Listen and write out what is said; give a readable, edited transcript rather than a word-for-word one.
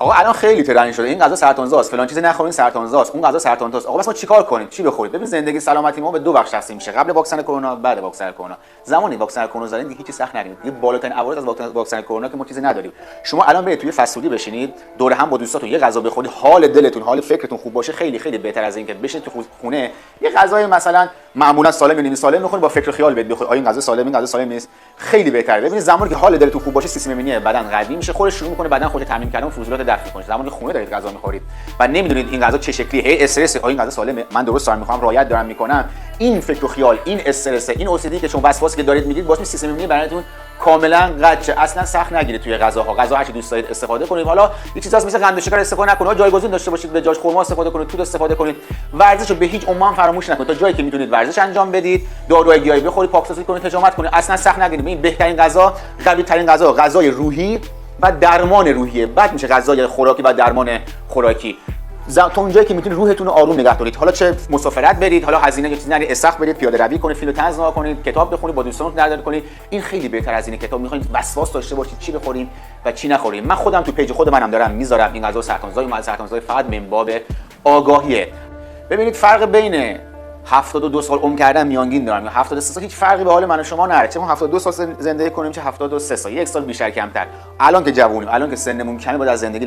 آقا الان خیلی ترند شده این غذا سرطانزاست، فلان چیز نخورین سرطانزاست، اون غذا سرطانزاست. آقا بس ما چیکار کنیم؟ چی بخوریم؟ ببین زندگی سلامتی ما به دو بخش تقسیم میشه، قبل واکسن کرونا، بعد واکسن کرونا. زمانی واکسن کرونا زدین دیگه هیچ سخت نگیرید. دیگه بالاترین عوارض از واکسن کرونا که ما چیزی نداریم. شما الان برید توی فست فودی بشینید، دور هم با دوستاتون یه غذا بخورید، حال دلتون، حال فکرتون خوب باشه، خیلی خیلی بهتر از اینکه بشینید تو خونه یه غذای مثلا معمولا سالم یا نیم سالم بخورید با فکر و خیال بخورید آیا این غذا سالم این غذا سالم نیست. خیلی بهتره. ببینید زمانی که حال دلتون خوب باشه سیستم ایمنی بدن قوی میشه، خودش شروع میکنه بدن خودش تامین کردن فضولات دفع میکنه. زمانی که خونه دارید غذا میخورید و نمیدونید این غذا چه شکلیه، هی استرس آیا این غذا سالمه، من درست دارم میخوام، رعایت دارم میکنم، این فکر و خیال، این استرس، این اوسیدی که شما وسواسی که دارید میگید باعث سیستم ایمنی بدنتون کاملا قطع. اصلا سخت نگیرید توی غذاها. غذا هر چی دوست دارید استفاده کنید. حالا یه چیزاست مثل قند و شکر استفاده نکنید، جایگزین داشته باشید، به جاش خرما استفاده کنید، توت استفاده کنید. ورزش رو به هیچ عنوان فراموش نکنید. تا جایی که میتونید ورزش انجام بدید، داروهای گیاهی بخورید، پاکسازی کنید، حجامت کنید. اصلا سخت نگیرید. این بهترین غذا، قوی ترین غذا، غذای روحی و درمان روحیه. بعد میشه غذای خوراکی و درمان خوراکی. تا اونجایی که میتونید روحتون رو آروم نگه دارید. حالا چه مسافرت برید، حالا هزینه یا چیزی نرید، استخر برید، پیاده روی کنید، فیلم طنز نگاه کنید، کتاب بخونید، با دوستانتون نظر کنید. این خیلی بهتر از اینه کتاب میخواید وسواس داشته باشید چی بخوریم و چی نخوریم. من خودم تو پیج خود منم دارم میذارم این غذا سرطانزای و سرطانزای فقط من باب آگاهیه. ببینید فرق بین 72 سال عمر کردن میانگین دارم یا 73 سال هیچ فرقی به حال من و شما نداره. چه ما 72 سال زندگی کنیم چه 73 سال، یک سال بیشتر کمتر. الان که جوونیم، الان که سنمون کمه، باید از زندگی